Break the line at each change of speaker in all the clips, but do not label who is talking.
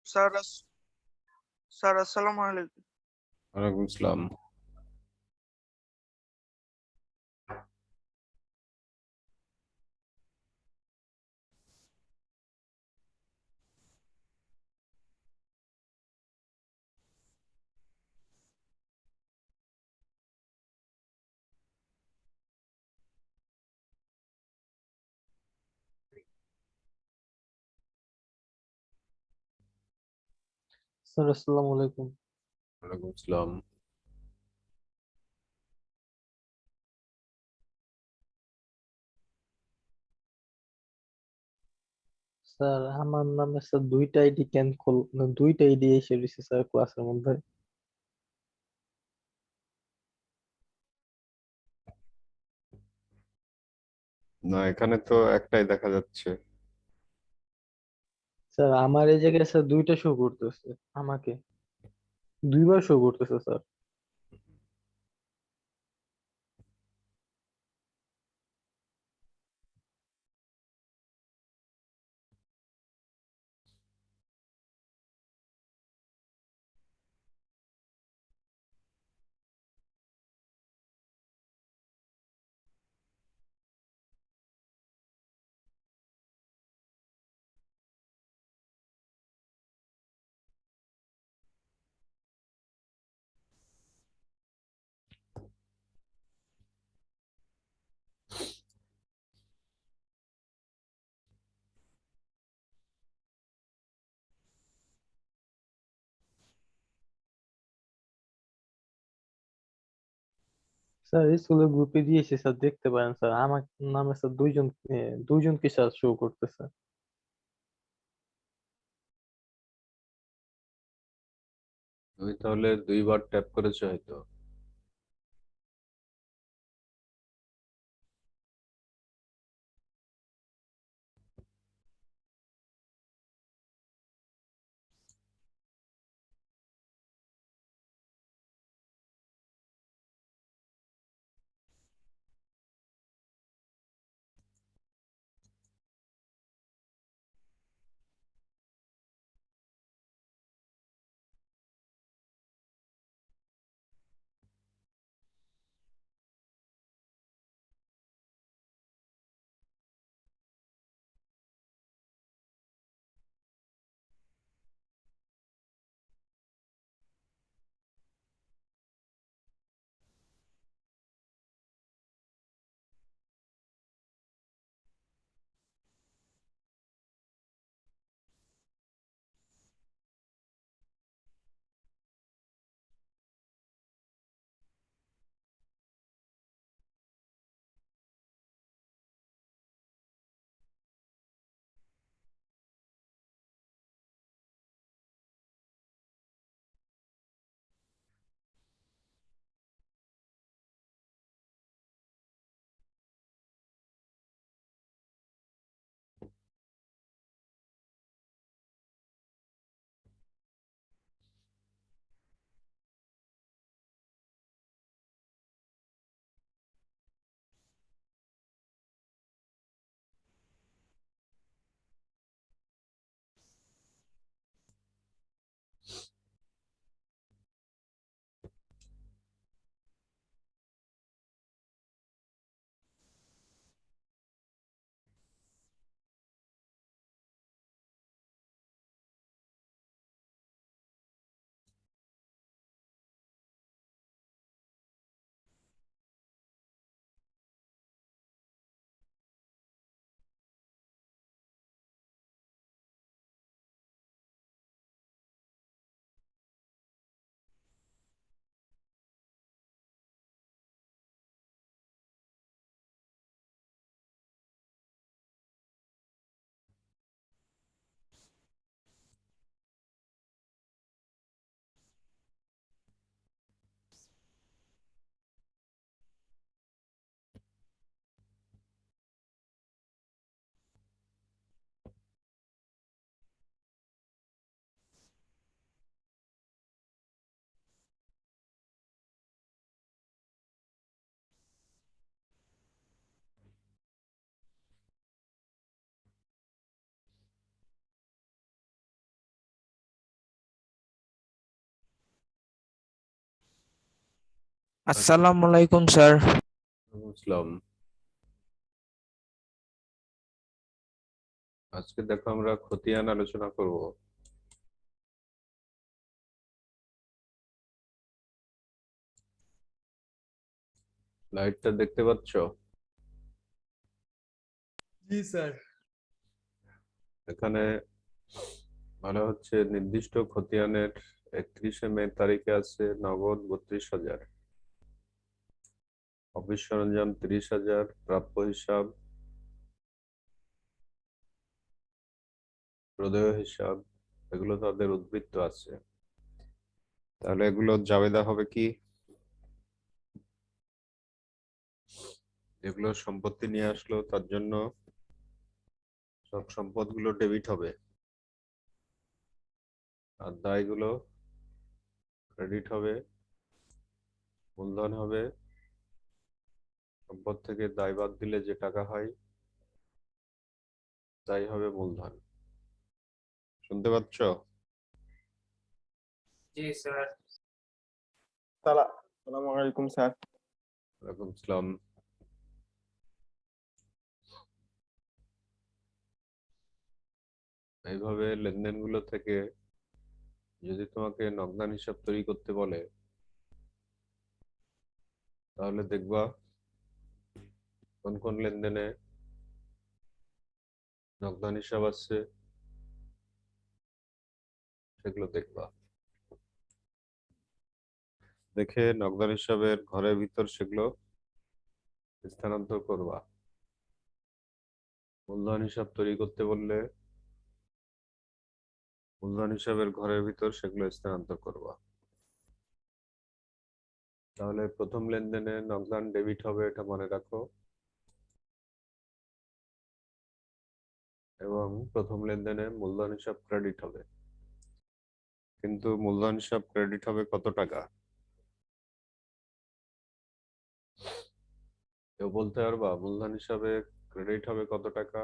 Sir sir আসসালামু আলাইকুম।
ওয়ালাইকুম আসসালাম।
স্যার আসসালামু আলাইকুম।
ওয়ালাইকুম আসসালাম।
স্যার আমার নামে স্যার দুইটা আইডি কেন দুইটা আইডি এসে রয়েছে স্যার ক্লাসের মধ্যে।
না, এখানে তো একটাই দেখা যাচ্ছে।
স্যার আমার এই জায়গায় স্যার দুইটা শো করতেছে আমাকে, দুইবার শো করতেছে স্যার। স্যার স্কুলের গ্রুপে দিয়েছে স্যার, দেখতে পারেন স্যার আমার নামে স্যার দুইজনকে স্যার শো করতেছে।
তুমি তাহলে দুইবার ট্যাপ করেছো হয়তো।
আসসালামু আলাইকুম স্যার।
বুঝলাম। আজকে দেখো আমরা খতিয়ান আলোচনা করব। লাইটটা দেখতে পাচ্ছ?
জি স্যার।
এখানে বলা হচ্ছে নির্দিষ্ট খতিয়ানের 31শে মে তারিখে আছে নগদ 32,000, অফিস সরঞ্জাম 30,000, প্রাপ্য হিসাব, প্রদেয় হিসাব, এগুলো তাদের উদ্বৃত্ত আছে। তাহলে এগুলো জাবেদা হবে কি? যেগুলো সম্পত্তি নিয়ে আসলো তার জন্য সব সম্পদগুলো ডেবিট হবে, আর দায়গুলো ক্রেডিট হবে। মূলধন হবে, সম্পদ থেকে দায় বাদ দিলে যে টাকা হয় তাই হবে মূলধন। শুনতে পাচ্ছ?
জি স্যার।
আসসালামু আলাইকুম স্যার।
ওয়ালাইকুম আসসালাম। এইভাবে লেনদেনগুলো থেকে যদি তোমাকে নগদান হিসাব তৈরি করতে বলে, তাহলে দেখবা কোন কোন লেনদেনে নগদান হিসাব আছে, সেগুলো দেখবা। দেখে নগদান হিসাবের ঘরের ভিতর সেগুলো স্থানান্তর করবা। মূলধন হিসাব তৈরি করতে বললে মূলধন হিসাবের ঘরের ভিতর সেগুলো স্থানান্তর করবা। তাহলে প্রথম লেনদেনে নগদান ডেবিট হবে, এটা মনে রাখো। এবং প্রথম লেনদেনে মূলধন হিসাব ক্রেডিট হবে। কিন্তু মূলধন হিসাব ক্রেডিট হবে কত টাকা? কেউ বলতে পারবা মূলধন হিসাবে ক্রেডিট হবে কত টাকা?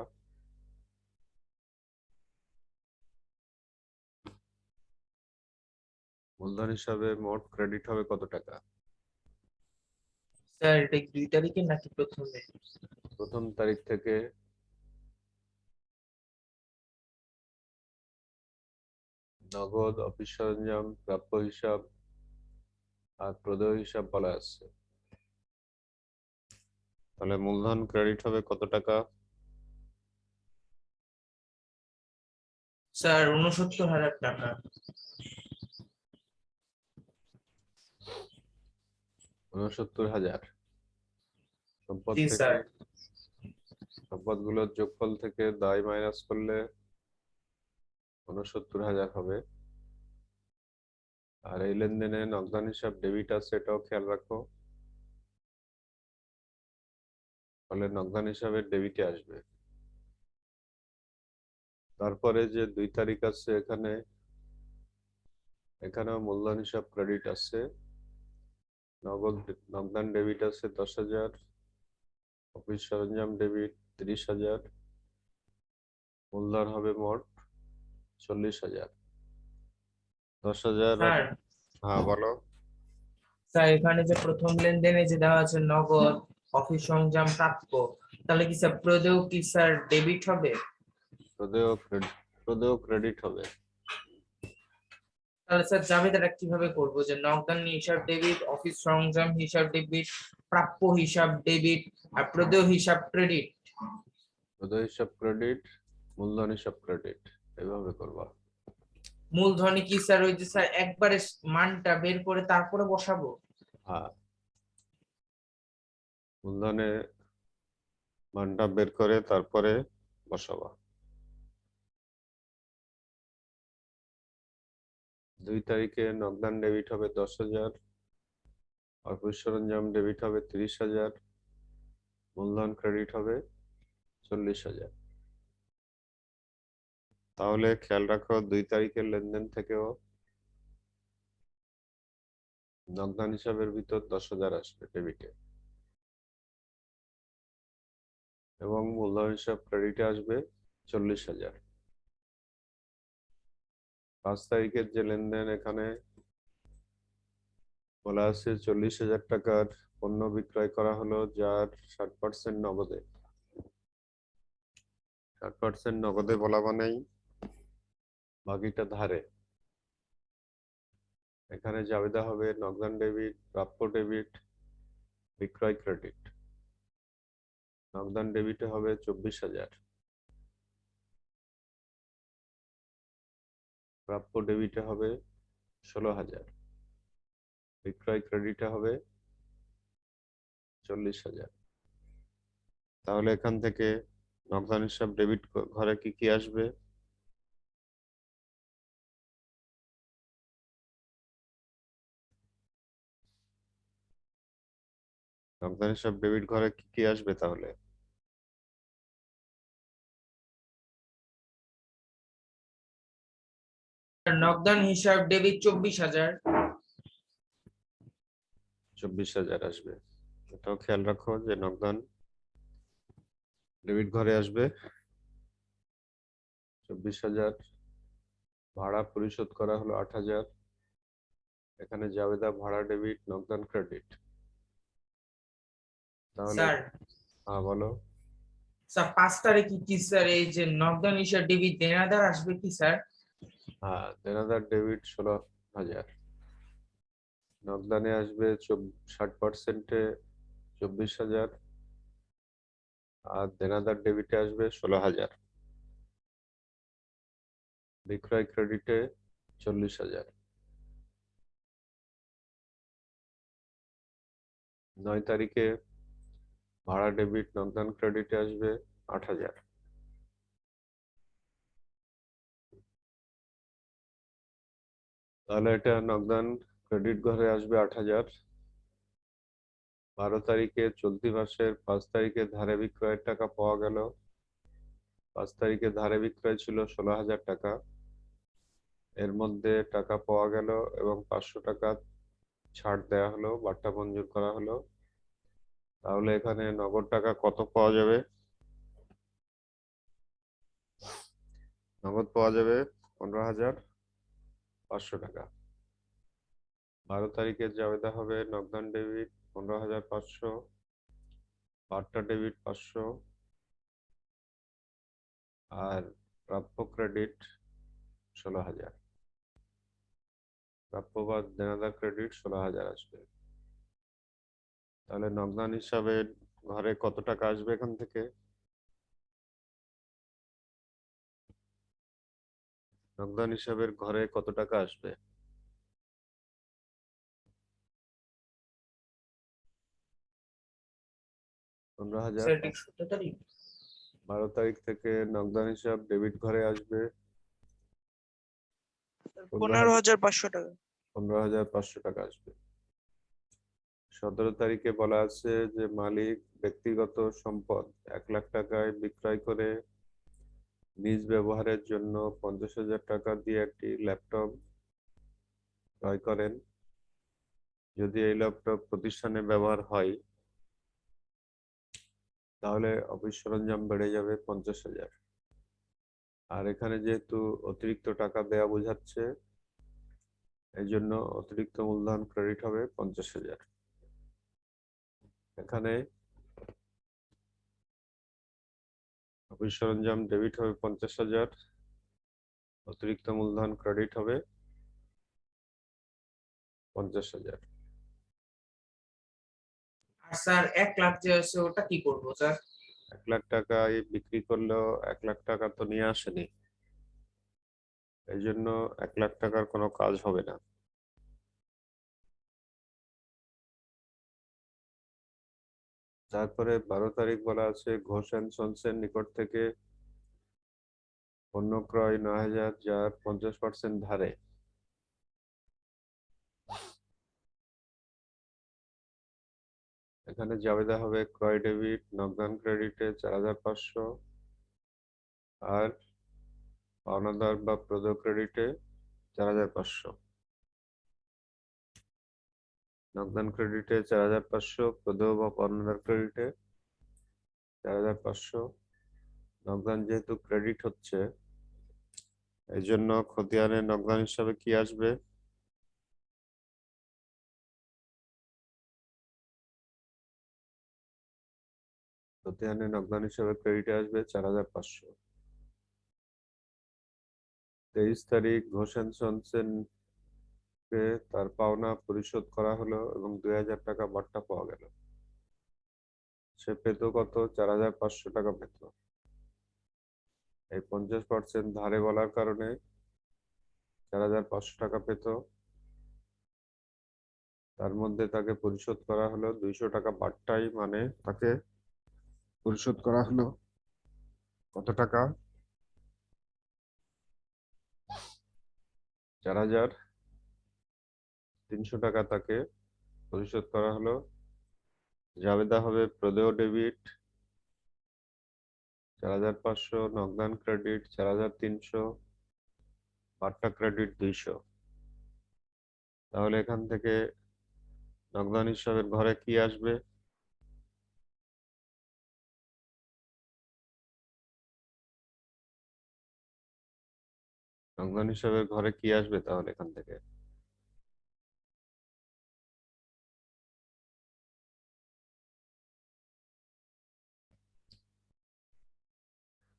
মূলধন হিসাবে মোট ক্রেডিট হবে কত টাকা?
স্যার এটা কি 2 তারিখে নাকি প্রথমে?
প্রথম তারিখ থেকে নগদ, অফিস সরঞ্জাম, প্রাপ্য হিসাব আর প্রদেয় হিসাব বলা আছে। তাহলে মূলধন ক্রেডিট হবে কত টাকা?
স্যার 69,000 টাকা।
69,000। সম্পদ
জি
থেকে
স্যার।
সম্পদগুলোর যোগফল থেকে দায় মাইনাস করলে 69,000 হবে। আর এই লেনদেনে নগদান হিসাব ডেবিট আছে, এটাও খেয়াল রাখো। ফলে নগদান হিসাবে ডেবিটে আসবে। তারপরে যে 2 তারিখ আছে, এখানেও মূলধন হিসাব ক্রেডিট আছে, নগদান ডেবিট আছে 10,000, অফিস সরঞ্জাম ডেবিট 30,000, মূলধন হবে মোট 40,000। 10,000
স্যার
হ্যাঁ বলো।
স্যার এখানে যে প্রথম লেনদেনে যে দেওয়া আছে নগদ, অফিস সরঞ্জাম, প্রাপ্য, তাহলে কি স্যার প্রদেয় কি স্যার ডেবিট হবে?
প্রদেয় ক্রেডিট হবে।
তাহলে স্যার জাবেদাটা কিভাবে করব, যে নগদান হিসাব ডেবিট, অফিস সরঞ্জাম হিসাব ডেবিট, প্রাপ্য হিসাব ডেবিট আর প্রদেয় হিসাব ক্রেডিট?
প্রদেয় হিসাব ক্রেডিট, মূলধন হিসাব ক্রেডিট, এভাবে করবা।
মূলধনে কি স্যার ওই যে স্যার একবারে মানটা বের করে তারপরে বসাবো?
হ্যাঁ, মূলধনে মানটা বের করে তারপরে বসাবা। 2 তারিখে নগদান ডেবিট হবে 10,000, অফিস সরঞ্জাম ডেবিট হবে 30,000, মূলধন ক্রেডিট হবে 40,000। তাহলে খেয়াল রাখো 2 তারিখের লেনদেন থেকেও নগদান হিসাবের ভিতর 10,000 আসবে ডেবিটে, এবং মূলধন হিসাব ক্রেডিটে আসবে 40,000। 5 তারিখের যে লেনদেন, এখানে বলা আছে 40,000 টাকার পণ্য বিক্রয় করা হলো, যার 60% নগদে। 60% নগদে বলা মানেই বাকিটা ধারে। এখানে জাবেদা হবে নগদান ডেবিট, প্রাপ্য ডেবিট, বিক্রয় ক্রেডিট। নগদান ডেবিটে হবে 24,000, প্রাপ্য ডেবিটে হবে 16,000, বিক্রয় ক্রেডিটে হবে 40,000। তাহলে এখান থেকে নগদান হিসাব ডেবিট ঘরে কি কি আসবে? নগদান হিসাব ডেবিট ঘরে কি কি আসবে তাহলে?
নগদান হিসাব ডেবিট 24,000।
24,000 আসবে। এটাও খেয়াল রাখো যে নগদান ডেবিট ঘরে আসবে 24,000। ভাড়া পরিশোধ করা হলো 8,000। এখানে জাবেদা ভাড়া ডেবিট, নগদান ক্রেডিট। তাহলে
স্যার
হ্যাঁ বলো।
স্যার 5 তারিখে কি স্যার এই যে নগদান হিসাব ডেবিট দেনাদার আসবে কি স্যার?
হ্যাঁ, দেনাদার ডেবিট 16,000। নগদানে আসবে 60%-এ 24,000, আর দেনাদার ডেবিটে আসবে 16,000, বিক্রয় ক্রেডিটে 40,000। 9 তারিখে ভাড়া ডেবিট, নগদান ক্রেডিটে আসবে 8,000। তাহলে এটা নগদান ক্রেডিট ঘরে আসবে 8,000। 12 তারিখে চলতি মাসের 5 তারিখে ধারে বিক্রয়ের টাকা পাওয়া গেল। 5 তারিখে ধারে বিক্রয় ছিল 16,000 টাকা। এর মধ্যে টাকা পাওয়া গেল এবং 500 টাকা ছাড় দেওয়া হলো, বাট্টা মঞ্জুর করা হলো। তাহলে এখানে নগদ টাকা কত পাওয়া যাবে? নগদ পাওয়া যাবে 15,500 টাকা। 12 তারিখের জাবেদা হবে নগদান ডেবিট 15,500, বাট্টা ডেবিট 500, আর প্রাপ্য ক্রেডিট 16,000। প্রাপ্য বা দেনাদার ক্রেডিট 16,000 আসবে। তাহলে নগদান হিসাবে ঘরে কত টাকা আসবে এখান থেকে? নগদান হিসাবের ঘরে কত টাকা আসবে? 15,000।
স্যার ঠিক 17 তারিখ।
12 তারিখ থেকে নগদান হিসাব ডেবিট ঘরে আসবে
15,500 টাকা।
15,500 টাকা আসবে। 17 তারিখে বলা আছে যে মালিক ব্যক্তিগত সম্পদ 1 লাখ টাকায় বিক্রয় করে নিজ ব্যবহারের জন্য 50,000 টাকা দিয়ে একটি ল্যাপটপ ক্রয় করেন। যদি এই ল্যাপটপ প্রতিষ্ঠানে ব্যবহার হয় তাহলে অফিস সরঞ্জাম বেড়ে যাবে 50,000। আর এখানে যেহেতু অতিরিক্ত টাকা দেয়া বোঝাচ্ছে, এই জন্য অতিরিক্ত মূলধন ক্রেডিট হবে 50,000। এখানে অফিস সরঞ্জাম ডেবিট হবে 50,000, অতিরিক্ত মূলধন ক্রেডিট হবে 50,000।
আর স্যার 1 লাখ যে আছে ওটা কি করব স্যার?
1 লাখ টাকায় বিক্রি করলেও 1 লাখ টাকা তো নিয়ে আসেনি, এই জন্য 1 লাখ টাকার কোনো কাজ হবে না। তারপরে 12 তারিখ বলা আছে ঘোষ এন্ড সন্সের নিকট থেকে পণ্য ক্রয় 9,000, যার 50% ধারে। এখানে জাবেদা হবে ক্রয় ডেবিট, নগদান ক্রেডিটে 4,500, আর পাওনাদার বা প্রদেয় ক্রেডিটে 4,500। নগদান ক্রেডিটে 4,500, প্রদেয় বা পাওনাদার ক্রেডিটে 4,500। নগদান যেহেতু ক্রেডিট হচ্ছে, এই জন্য খতিয়ানের নগদান হিসাবে কি আসবে? প্রতিহানে নগদান হিসাবে ক্রেডিটে আসবে 4,500। 23 তারিখ ঘোষেন সনসেন কে তার পাওনা পরিশোধ করা হলো এবং 2,000 টাকা বাট্টা পাওয়া গেল। সে পেত কত? 4,500 টাকা পেত। এই 50% ধারে বলার কারণে 4,500 টাকা পেত। তার মধ্যে তাকে পরিশোধ করা হলো 200 টাকা বাট্টাই, মানে তাকে পরিশোধ করা হলো কত টাকা? 4,300 টাকা তাকে পরিশোধ করা হলো। জাবেদা হবে প্রদেয় ডেবিট 4,500, নগদান ক্রেডিট 4,300, বাট্টা ক্রেডিট 200। তাহলে এখান থেকে নগদান হিসাবের ঘরে কি আসবে? নগদান হিসাবের ঘরে কি আসবে তাহলে এখান থেকে?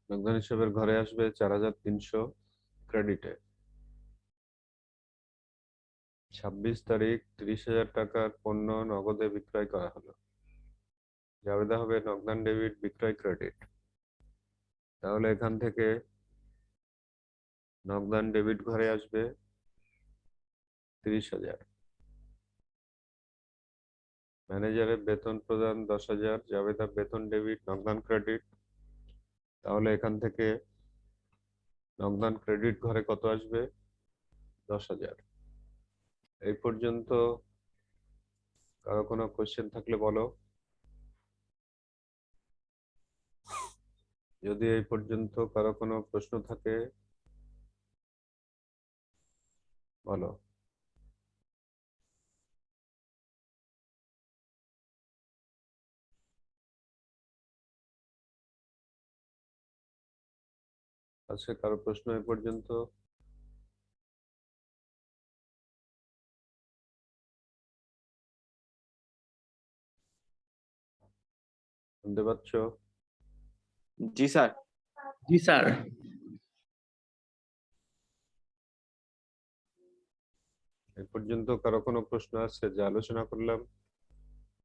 নগদান হিসাবের ঘরে আসবে 4,300 ক্রেডিটে। 26 তারিখ 30,000 টাকার পণ্য নগদে বিক্রয় করা হলো। জাবেদা হবে নগদান ডেবিট বিক্রয় ক্রেডিট। তাহলে এখান থেকে নগদান ডেবিট ঘরে আসবে 30,000। ম্যানেজারের বেতন প্রদান 10,000, জাবেদা বেতন ডেবিট নগদান ক্রেডিট। তাহলে এখান থেকে নগদান ক্রেডিট ঘরে কত আসবে? 10,000। এই পর্যন্ত কারো কোনো কোশ্চেন থাকলে বলো। যদি এই পর্যন্ত কারো কোনো প্রশ্ন থাকে বলো। আজকে কারো প্রশ্ন এই পর্যন্ত? শুনতে পাচ্ছ?
জি স্যার। জি স্যার।
এই পর্যন্ত কারো কোনো প্রশ্ন আছে যে আলোচনা করলাম?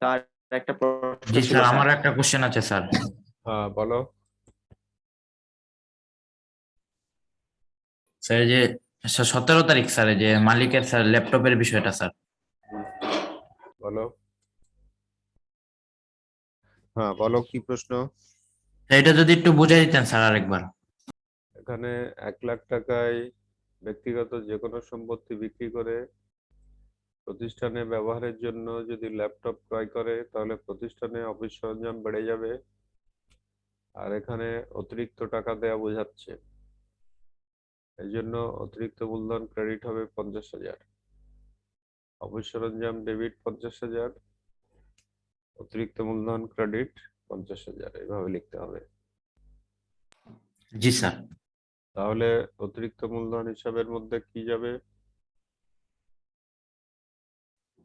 স্যার একটা প্রশ্ন
জি
ছিল
স্যার,
স্যার।
আমার একটা কোশ্চেন আছে স্যার।
হ্যাঁ বলো।
স্যার যে 17 তারিখ স্যার, যে মালিকের স্যার ল্যাপটপের বিষয়টা স্যার।
বলো। হ্যাঁ বলো, কি প্রশ্ন?
এটা যদি একটু বুঝাই দিতেন স্যার আরেকবার।
এখানে 1 লাখ টাকায় ব্যক্তিগত যে কোনো সম্পত্তি বিক্রি করে প্রতিষ্ঠানে ব্যবহারের জন্য যদি ল্যাপটপ ক্রয় করে তাহলে প্রতিষ্ঠানে অফিস সরঞ্জাম বেড়ে যাবে, আর এখানে অতিরিক্ত টাকা দেওয়া বোঝাচ্ছে। এই জন্য অতিরিক্ত মূলধন ক্রেডিট হবে 50,000, অফিস সরঞ্জাম ডেবিট 50,000, অতিরিক্ত মূলধন ক্রেডিট 50,000, এইভাবে লিখতে হবে।
জি স্যার।
তাহলে অতিরিক্ত মূলধন হিসাবের মধ্যে কি যাবে?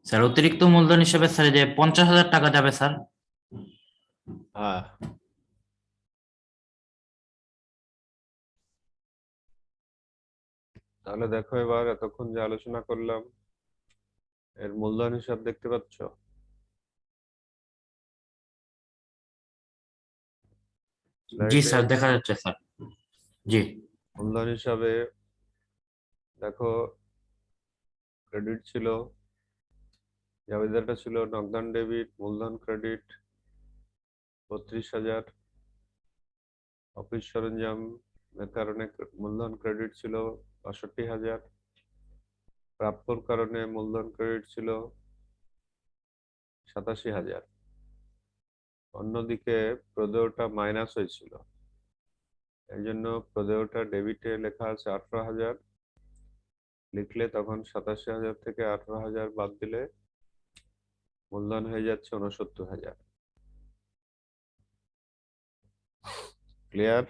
স্যার অতিরিক্ত মূলধন হিসেবে স্যার যে 50,000 টাকা যাবে স্যার।
হ্যাঁ, তাহলে দেখো এবার এতক্ষণ যে আলোচনা করলাম এর মূলধন হিসাব দেখতে পাচ্ছ?
জি
স্লাইডে
স্যার, দেখা যাচ্ছে স্যার। জি
মূলধন হিসাবে দেখো ক্রেডিট ছিল, জাবেদাটা ছিল নগদান ডেবিট মূলধন ক্রেডিট 32,000, অফিস সরঞ্জাম এর কারণে মূলধন ক্রেডিট ছিল 62,000, প্রাপ্যর কারণে মূলধন ক্রেডিট ছিল 87,000। অন্যদিকে প্রদেয়টা মাইনাস হয়েছিল, এই জন্য প্রদেয়টা ডেবিটে লেখা আছে 18,000, লিখলে তখন 87,000 থেকে 18,000 বাদ দিলে মূলধন হয়ে যাচ্ছে 69,000। ক্লিয়ার?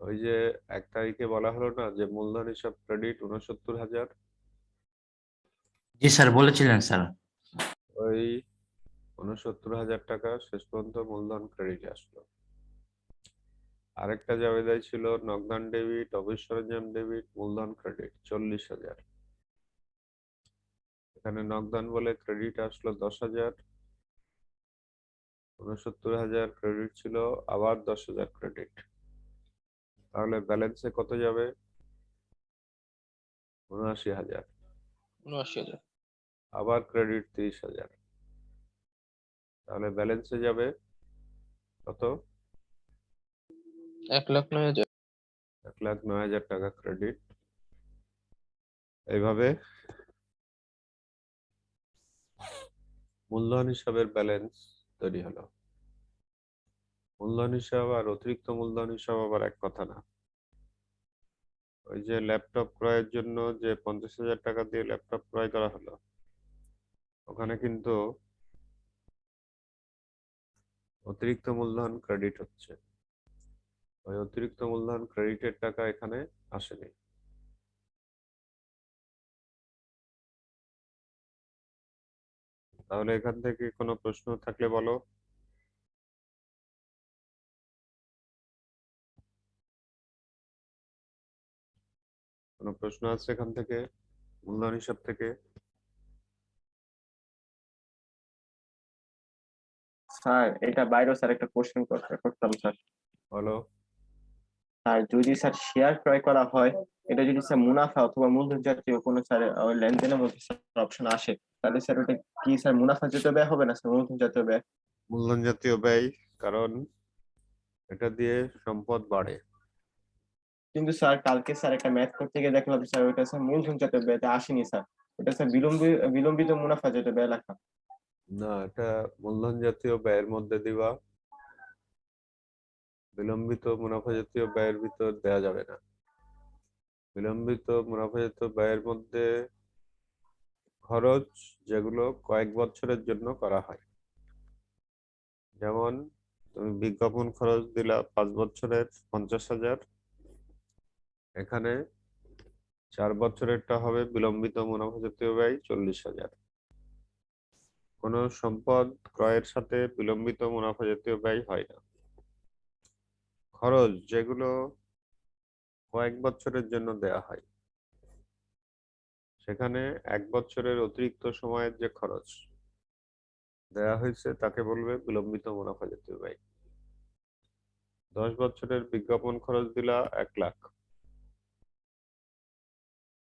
ওই যে 1 তারিখে বলা হলো না যে মূলধন হিসাব ক্রেডিট 69,000,
জি স্যার বলেছিলেন স্যার।
ওই ৬৯,০০০ টাকা শেষ পর্যন্ত মূলধন ক্রেডিট আসলো। আরেকটা জাবেদায় ছিল নগদান ডেবিট, অফিস সরঞ্জাম ডেবিট, মূলধন ক্রেডিট ৪০,০০০। এখানে নগদান বলে ক্রেডিট আসলো 10,০০০, ৬৯,০০০ ক্রেডিট ছিল, আবার 10,০০০ ক্রেডিট। তাহলে ব্যালেন্সে কত যাবে? ৭৯,০০০।
৭৯,০০০।
আবার ক্রেডিট 30,০০০। তাহলে ব্যালেন্সে যাবে কত?
১,০৯,০০০।
১,০৯,০০০ টাকা ক্রেডিট। এইভাবে মূলধন হিসাবের ব্যালেন্স তৈরি হলো। মূলধন হিসাব আর অতিরিক্ত মূলধন হিসাব আবার এক কথা না। ওই যে ল্যাপটপ ক্রয়ের জন্য যে 50,০০০ টাকা দিয়ে ল্যাপটপ ক্রয় করা হলো, ওখানে কিন্তু অতিরিক্ত মূলধন ক্রেডিট হচ্ছে। ওই অতিরিক্ত মূলধন ক্রেডিটের টাকা এখানে আসেনি। তাহলে এখান থেকে কোনো প্রশ্ন থাকলে বলো। কোনো প্রশ্ন আছে এখান থেকে, মূলধন হিসাব থেকে?
স্যার এটা বাইরেও স্যার একটা কোশ্চেন করতাম স্যার।
বলো।
আর যদি স্যার শেয়ার ক্রয় করা হয়, এটা যদি স্যার মুনাফা অথবা মূলধন জাতীয় কোনো স্যার লেনদেনের মধ্যে অপশন আসে, তাহলে স্যার ওটা কি স্যার মুনাফা জাতীয় ব্যয় হবে না স্যার মূলধন জাতীয় ব্যয়?
মূলধন জাতীয় ব্যয়, কারণ এটা দিয়ে সম্পদ বাড়ে।
কিন্তু স্যার কালকে স্যার একটা ম্যাথ করতে গিয়ে দেখলাম স্যার ওটা স্যার মূলধন জাতীয় ব্যয়টা আসেনি স্যার, ওটা স্যার বিলম্বিত মুনাফা জাতীয় ব্যয় লেখা।
না, এটা মূলধন জাতীয় ব্যয়ের মধ্যে দিবা, বিলম্বিত মুনাফা জাতীয় ব্যয়ের ভিতর দেয়া যাবে না। বিলম্বিত মুনাফা জাতীয় ব্যয়ের মধ্যে খরচ যেগুলো কয়েক বছরের জন্য করা হয়, যেমন তুমি বিজ্ঞাপন খরচ দিলা 5 বছরের 50,০০০, এখানে 4 বছরেরটা হবে বিলম্বিত মুনাফা জাতীয় ব্যয় 40,০০০। কোন সম্পদ ক্রয়ের সাথে বিলম্বিত মুনাফা জাতীয় ব্যয় হয় না। খরচ যেগুলো কয়েক বছরের জন্য দেয়া হয়, সেখানে 1 বছরের অতিরিক্ত সময়ের যে খরচ দেয়া হয়েছে তাকে বলবে বিলম্বিত মুনাফা জাতীয় ব্যয়। 10 বছরের বিজ্ঞাপন খরচ দিলা 1,00,000,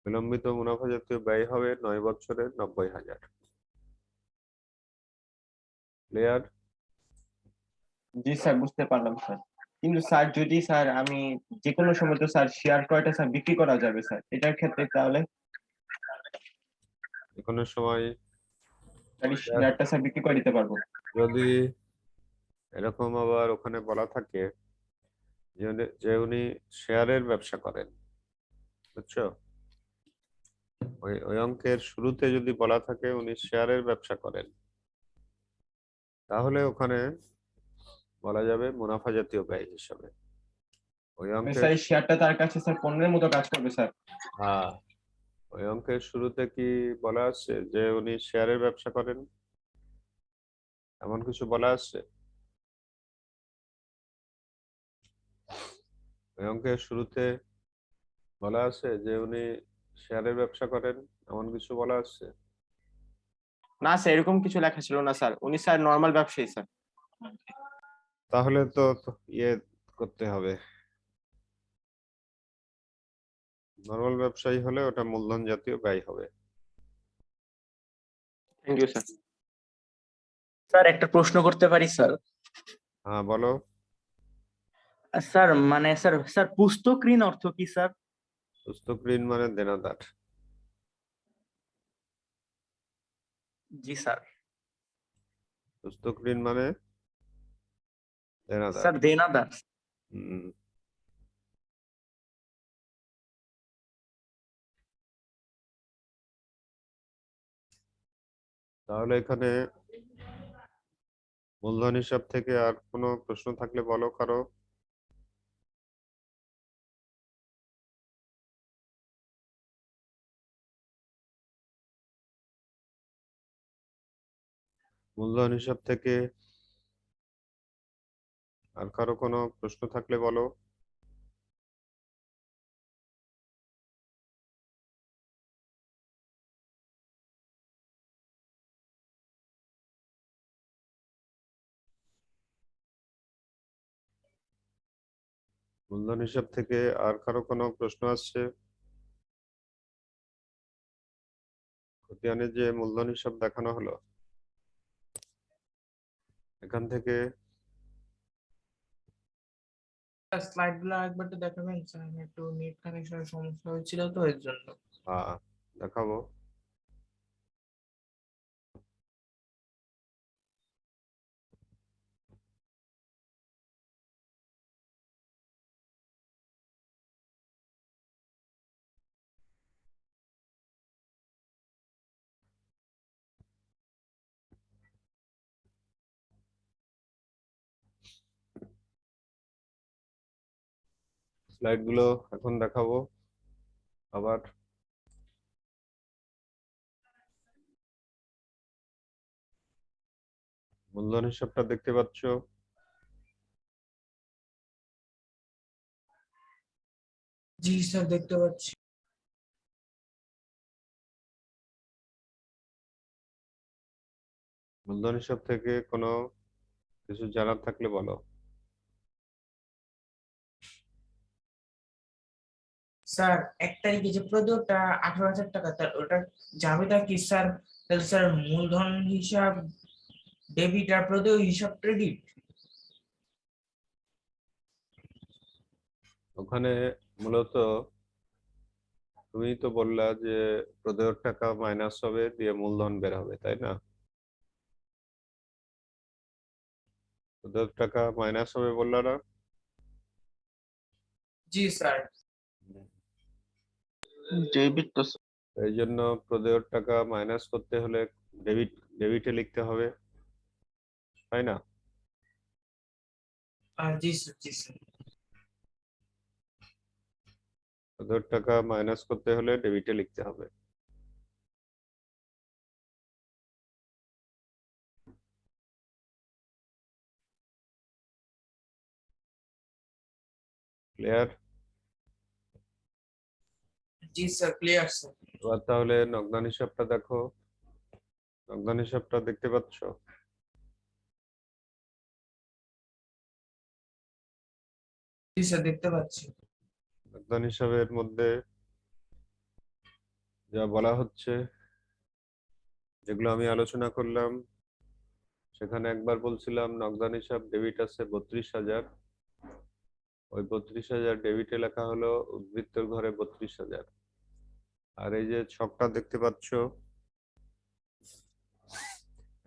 বিলম্বিত মুনাফা জাতীয় ব্যয় হবে 9 বছরের 90,০০০। ক্লিয়ার?
জি স্যার, বুঝতে পারলাম স্যার। কিন্তু স্যার যদি স্যার আমি যে কোনো সময় তো স্যার শেয়ার ক্রয়টা স্যার বিক্রি করা যাবে স্যার, এটার ক্ষেত্রে তাহলে
যে কোনো সময়
শেয়ারটা স্যার বিক্রি করে দিতে পারবো?
যদি এরকম আবার ওখানে বলা থাকে যে উনি শেয়ারের ব্যবসা করেন, বুঝছো? ওই অঙ্কের শুরুতে যদি বলা থাকে উনি শেয়ারের ব্যবসা করেন, তাহলে ওখানে বলা যাবে মুনাফা জাতীয় ব্যয় হিসাবে। ওই অঙ্কের
স্যার এই শেয়ারটা তার কাছে স্যার পণ্যের মতো কাজ করবে স্যার।
হ্যাঁ, ওই অঙ্কের শুরুতে কি বলা আছে যে উনি শেয়ারের ব্যবসা করেন, এমন কিছু বলা আছে? ওই অঙ্কের শুরুতে বলা আছে যে উনি শেয়ারের ব্যবসা করেন, এমন কিছু বলা আছে?
না স্যার, এরকম কিছু লেখা ছিল না স্যার, উনি স্যার নর্মাল ব্যবসায়ী স্যার।
তাহলে তো ইয়ে করতে হবে, নরমাল ব্যবসায়ী হলে ওটা মূলধন জাতীয় ব্যয় হবে।
Thank you sir.
স্যার একটা প্রশ্ন করতে পারি স্যার?
হ্যাঁ বলো।
স্যার মানে স্যার স্যার পুস্তক ঋণ অর্থ কি স্যার?
পুস্তক ঋণ মানে দেনাদার।
জি স্যার।
পুস্তক ঋণ মানে দেনাদার।
স্যার দেনাদার।
হুম। তাহলে এখানে মূলধন হিসাব থেকে আর কোনো প্রশ্ন থাকলে বলো কারো। মূলধন হিসাব থেকে আর কারো কোনো প্রশ্ন থাকলে বলো। মূলধন হিসাব থেকে আর কারো কোনো প্রশ্ন আসছে? খতিয়ানের যে মূলধন হিসাব দেখানো হলো, এখান থেকে
স্লাইড গুলো একবার একটু দেখাবেন স্যার, আমি একটু নেট কানেকশনের সমস্যা হয়েছিল তো এর জন্য।
দেখাবো। স্লাইড গুলো এখন দেখাবো আবার। মূলধন হিসাবটা দেখতে পাচ্ছ?
জি স্যার, দেখতে পাচ্ছি।
মূলধন হিসাব থেকে কোনো কিছু জানার থাকলে বলো।
স্যার 1 তারিখে যে প্রদত্তটা 18,000 টাকা, তার ওটা যাবেটা কি স্যার? তাহলে স্যার মূলধন হিসাব ডেবিট আর প্রদেয় হিসাব ক্রেডিট।
ওখানে মূলত তুমি তো বললা যে প্রদেয়ের টাকা মাইনাস হবে দিয়ে মূলধন বের হবে, তাই না? প্রদেয়ের টাকা মাইনাস হবে বললা না?
জি স্যার।
ডেবিট তো
এই জন্য প্রদেয়ের টাকা মাইনাস করতে হলে ডেবিটে লিখতে হবে, তাই না?
জি স্যার, জি স্যার।
প্রদেয়ের টাকা মাইনাস করতে হলে ডেবিটে লিখতে হবে। ক্লিয়ার?
জি স্যার, ক্লিয়ার স্যার।
এবার তাহলে নগদান হিসাবটা দেখো। নগদান হিসাবটা দেখতে পাচ্ছ?
জি স্যার, দেখতে পাচ্ছি।
নগদান হিসাবের মধ্যে যা বলা হচ্ছে, যেগুলো আমি আলোচনা করলাম, সেখানে একবার বলছিলাম নগদান হিসাব ডেবিট আছে 32,000, ওই 32,000 ডেবিটে লেখা হলো উদ্বৃত্তর ঘরে 32,000। আর এই যে ছকটা দেখতে পাচ্ছ,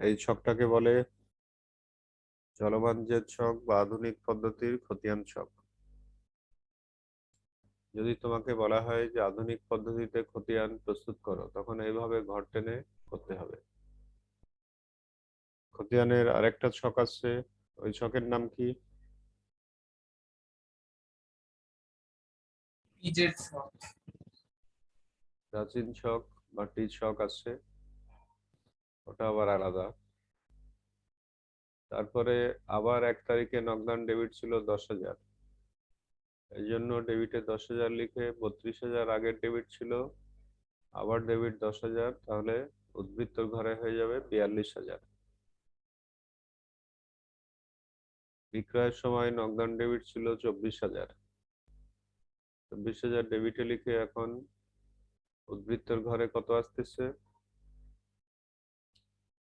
এই ছকটাকে বলে চলমান যে ছক বা আধুনিক পদ্ধতির খতিয়ান ছক। যদি তোমাকে বলা হয় যে আধুনিক পদ্ধতিতে খতিয়ান প্রস্তুত করো, তখন এইভাবে ঘর টেনে করতে হবে। খতিয়ানের আরেকটা ছক আছে, ওই ছকের নাম কি?
পিজের ছক।
প্রাচীন ছক বা টি ছক আছে, ওটা আবার আলাদা। তারপরে আবার 1 তারিখে নগদান ডেবিট ছিল 10,000, এই জন্য ডেবিটে 10,000 লিখে 32,000 আগের ডেবিট ছিল, আবার ডেবিট 10,000, তাহলে উদ্বৃত্তর ঘরে হয়ে যাবে 42,000। বিক্রয়ের সময় নগদান ডেবিট ছিল 24,000, 24,000 ডেবিটে লিখে এখন উদ্বৃত্তর ঘরে কত আসতেছে?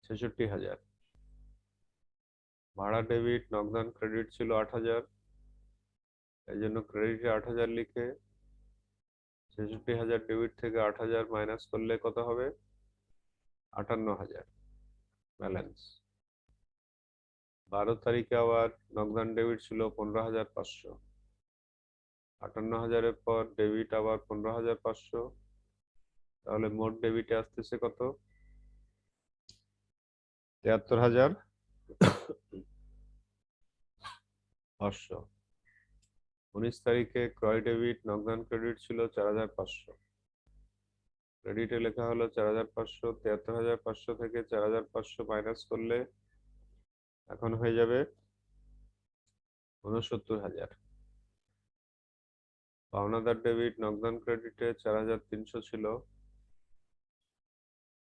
66,000। ভাড়া ডেবিট নগদান ক্রেডিট ছিল 8,000, এই জন্য ক্রেডিটে 8,000 লিখে 66,000 ডেবিট থেকে 8,000 মাইনাস করলে কত হবে? 58,000 ব্যালেন্স। 12 তারিখে আবার নগদান ডেবিট ছিল 15,500, 58,000-এর পর ডেবিট আবার 15,500, তাহলে মোট ডেবিটে আসতেছে কত? 73,500। 19 তারিখে ক্রয় ডেবিট নগদান ক্রেডিট ছিল 4,500, ক্রেডিটে লেখা হলো 4,500, 73,500 থেকে 4,500 মাইনাস করলে এখন হয়ে যাবে 69,000। পাওনাদার ডেবিট নগদান ক্রেডিটে 4,300 ছিল,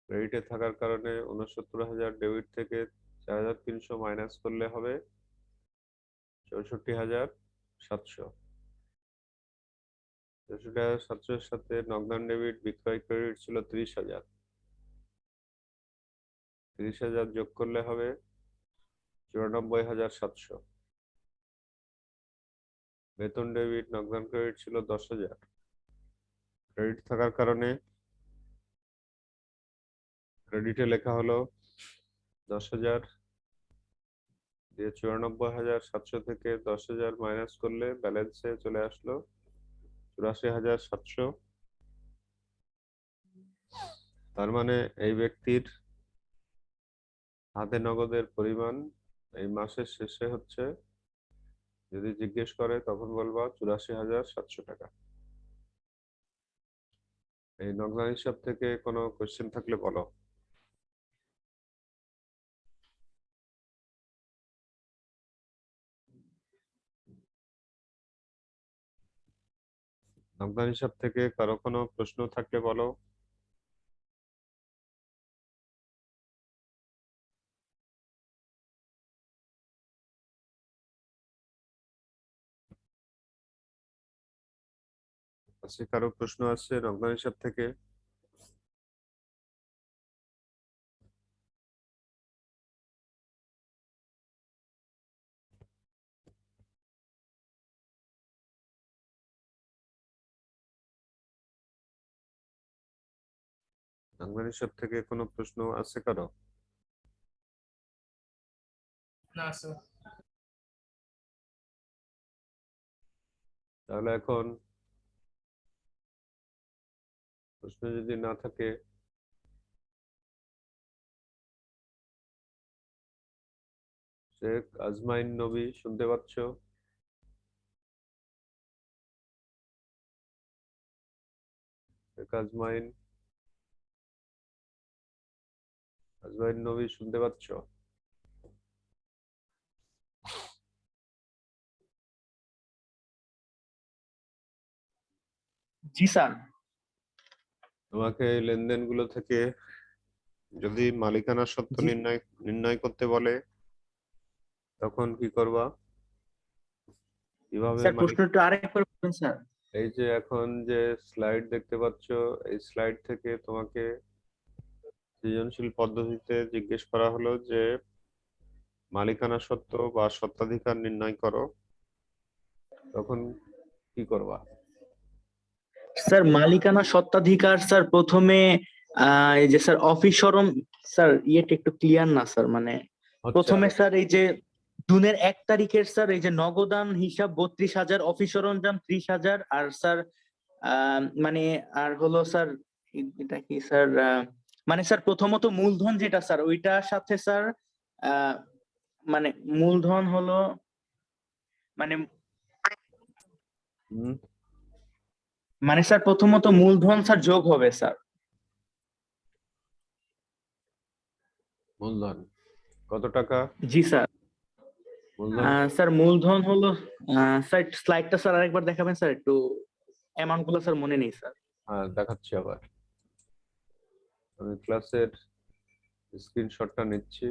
ক্রেডিটে থাকার কারণে 69,000, ডেবিট থেকে 4,300 মাইনাস করলে হবে 64,700। 64,700 এর সাথে নগদান ডেবিট বিক্রয় ক্রেডিট ছিল 30,000, 30,000 যোগ করলে হবে 94,700। বেতন ডেবিট নগদান ক্রেডিট ছিল 10,000, ক্রেডিট থাকার কারণে ক্রেডিটে লেখা হলো 10,000 দিয়ে 94,700 থেকে 10,000 মাইনাস করলে ব্যালেন্সে চলে আসলো 84,700। তার মানে এই ব্যক্তির হাতে নগদের পরিমাণ এই মাসের শেষে হচ্ছে, যদি জিজ্ঞেস করে তখন বলবা 84,700 টাকা। এই নগদান হিসাব থেকে কোনো কোশ্চেন থাকলে বলো। নগদান হিসাব থেকে কারো কোনো প্রশ্ন থাকলে বলো। আছে কারো প্রশ্ন আছে নগদান হিসাব থেকে? নগদান হিসাব থেকে কোনো প্রশ্ন আছে কারো?
না স্যার।
তাহলে এখন প্রশ্ন যদি না থাকে শেখ আজমাইন নবী শুনতে পাচ্ছ? শেখ আজমাইন নবী শুনতে পাচ্ছ?
জি স্যার।
তোমাকে এই লেনদেনগুলো থেকে যদি মালিকানা সত্ত্ব
জি।
নির্ণয় করতে বলে তখন কি করবা? কিভাবে
স্যার প্রশ্ন একটু আরেকবার বলুন স্যার।
এই যে এখন যে স্লাইড দেখতে পাচ্ছ, এই স্লাইড থেকে তোমাকে সৃজনশীল পদ্ধতিতে জিজ্ঞেস করা হলো যে মালিকানা সত্ত্ব বা স্বত্বাধিকার নির্ণয় করো, তখন কি করবা?
স্যার মালিকানা সত্ত্বাধিকার স্যার প্রথমে এই যে স্যার অফিস সরম স্যার ইয়েটা একটু ক্লিয়ার না স্যার, মানে প্রথমে স্যার এই যে জুনের 1 তারিখের স্যার এই যে নগদান হিসাব 32,000, অফিস সরঞ্জাম 30,000, আর স্যার মানে আর হলো স্যার এটা কি স্যার মানে স্যার প্রথমত মূলধন যেটা স্যার ওইটার সাথে স্যার মানে মূলধন হলো মানে
হুম,
মানে স্যার প্রথমত মূলধন স্যার যোগ হবে স্যার।
মূলধন কত টাকা?
জি স্যার।
মূলধন
স্যার মূলধন হলো স্যার স্লাইডটা স্যার আরেকবার দেখাবেন স্যার, একটু অ্যামাউন্ট গুলো স্যার মনে নেই স্যার।
হ্যাঁ দেখাচ্ছি, আবার আমি ক্লাসের স্ক্রিনশটটা নিচ্ছি,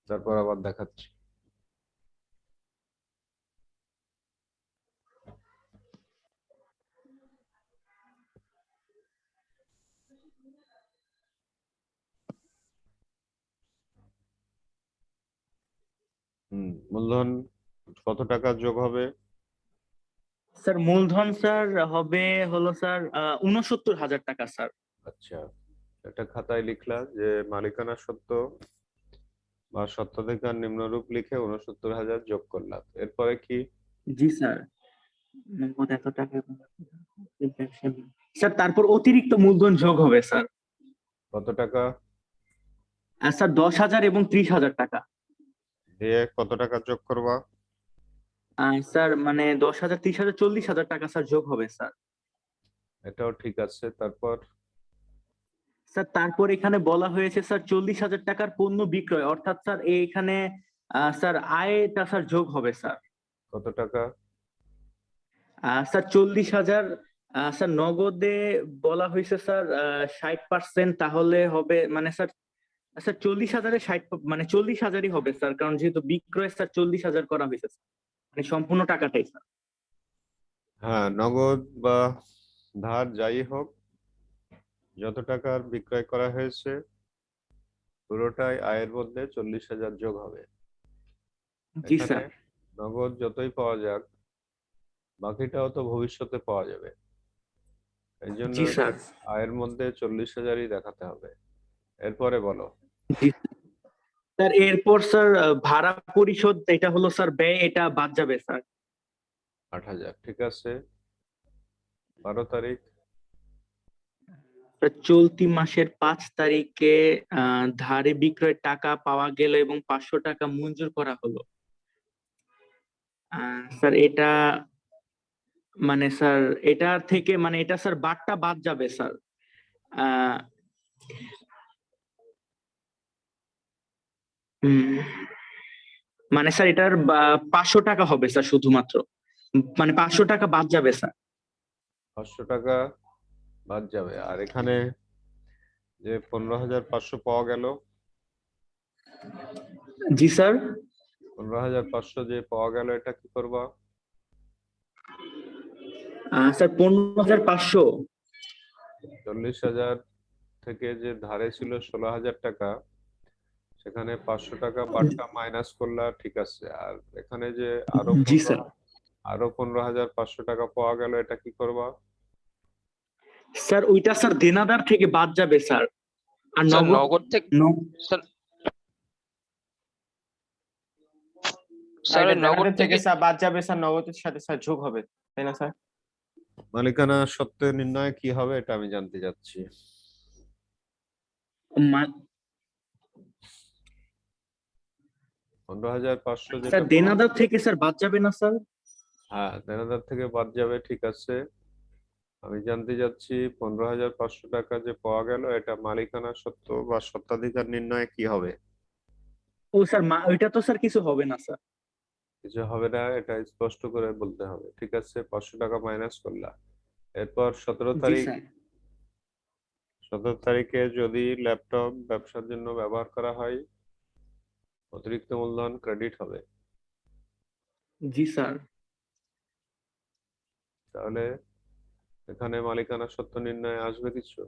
তারপর আবার দেখাচ্ছি। মূলধন কত টাকা যোগ হবে?
স্যার মূলধন স্যার হবে হলো স্যার 69,000 টাকা স্যার।
আচ্ছা, একটা খাতায় লিখলা যে মালিকানা সত্ত্ব বা স্বত্বাধিকার নিম্নরূপ লিখে 69,000 যোগ করলাম, এরপরে কি?
জি স্যার। নগদ এত টাকা স্যার, তারপর অতিরিক্ত মূলধন যোগ হবে স্যার।
কত টাকা?
স্যার 10,000 এবং 30,000 টাকা।
দিয়ে কত টাকা যোগ করবা?
স্যার মানে 10,000, 30,000, 40,000 টাকা স্যার যোগ হবে স্যার।
এটাও ঠিক আছে, তারপর
স্যার তারপর এখানে বলা হয়েছে স্যার 40,000 টাকার পণ্য বিক্রয়, অর্থাৎ স্যার এখানে স্যার আয়টা স্যার যোগ হবে স্যার।
কত টাকা?
স্যার 40,000 স্যার নগদে বলা হয়েছে স্যার 60%, তাহলে হবে মানে স্যার 40,000-এ 60 মানে 40,000-ই হবে স্যার, কারণ যেহেতু বিক্রয় স্যার 40,000 করা হয়েছে স্যার, মানে সম্পূর্ণ টাকাটাই স্যার।
হ্যাঁ, নগদ বা ধার যাই হোক, যত টাকার বিক্রয় করা হয়েছে পুরোটাই আয়ের মধ্যে 40,000 যোগ হবে।
জি
এখানে
স্যার।
নগদ যতই পাওয়া যাক, বাকিটাও তো ভবিষ্যতে পাওয়া যাবে। এই জন্য
জি স্যার।
আয়ের মধ্যে 40,000-ই দেখাতে হবে। এরপরে বলো।
জি স্যার, এরপর স্যার ভাড়া পরিশোধ এটা হলো স্যার ব্যয়, এটা বাদ যাবে স্যার।
8,000, ঠিক আছে। 12 তারিখ।
স্যার, চলতি মাসের 5 তারিখে ধারে বিক্রয়ের টাকা পাওয়া গেল এবং 500 টাকা মঞ্জুর করা হলো। স্যার এটা মানে স্যার এটা থেকে মানে এটা স্যার বাদটা বাদ যাবে স্যার। আহ, উম, মানে স্যার এটার 500 টাকা হবে স্যার শুধুমাত্র, মানে 500 টাকা বাদ যাবে স্যার।
500 টাকা বাদ যাবে। আর এখানে যে 15,500 পাওয়া গেল,
জি স্যার।
15,500 যে পাওয়া গেল, এটা কি করবা?
স্যার 15,500।
40,000 থেকে যে ধারে ছিল 16,000 টাকা, সেখানে 500 টাকা বাট্টা মাইনাস করলা, ঠিক আছে। আর এখানে যে
জি স্যার।
আরো 15,500 টাকা পাওয়া গেল, এটা কি করবা?
স্যার ওইটা স্যার দেনাদার থেকে বাদ যাবে স্যার। আর
স্যার
নগদ
নগদ থেকে স্যার স্যার
এটা
ওই নগদ
দেনাদার থেকে
থেকে
স্যার বাদ যাবে স্যার, নগদের সাথে স্যার যোগ হবে, তাই না স্যার?
মালিকানা সত্ত্ব নির্ণয় কি হবে, এটা আমি জানতে চাচ্ছি।
মা-
15,500 যেটা
স্যার দেনাদার থেকে স্যার বাদ যাবে না স্যার?
হ্যাঁ, দেনাদার থেকে বাদ যাবে, ঠিক আছে। আমি জানতে চাচ্ছি 15,500 টাকা যে পাওয়া গেল, এটা মালিকানা সত্ত্ব বা স্বত্বাধিকার নির্ণয়ে কি হবে?
ও স্যার ওইটা তো স্যার কিছু হবে না স্যার।
কিছু হবে না, এটা স্পষ্ট করে বলতে হবে, ঠিক আছে। 500 টাকা মাইনাস করলা। এরপর 17
জি
তারিখ।
স্যার।
17 তারিখে যদি ল্যাপটপ ব্যবসার জন্য ব্যবহার করা হয়, অতিরিক্ত মূলধন ক্রেডিট হবে।
জি স্যার।
তাহলে এখানে মালিকানা সত্ত্ব নির্ণয়ে আসবে কিছু?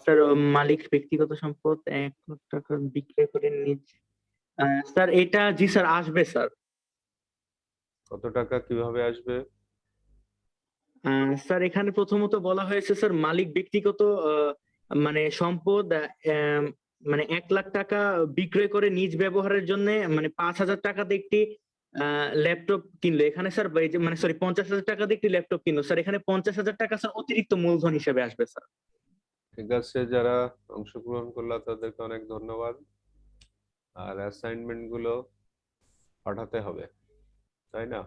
স্যার মালিক ব্যক্তিগত সম্পদ 1 লাখ টাকা বিক্রয় করে নিজ স্যার এটা জি স্যার আসবে স্যার।
কত টাকা কিভাবে আসবে?
স্যার এখানে প্রথমত বলা হয়েছে স্যার মালিক ব্যক্তিগত মানে সম্পদ মানে 1 লাখ টাকা বিক্রয় করে নিজ ব্যবহারের জন্য মানে 5,000 টাকাতে একটি ল্যাপটপ কিনলো। এখানে স্যার এই যে মানে সরি 50,000 টাকাতে একটি ল্যাপটপ কিনলো স্যার, এখানে 50,000 টাকা স্যার অতিরিক্ত মূলধন হিসেবে আসবে স্যার।
ঠিক আছে, যারা অংশগ্রহণ করলো তাদেরকে অনেক ধন্যবাদ। আর অ্যাসাইনমেন্ট গুলো পাঠাতে হবে, তাই না?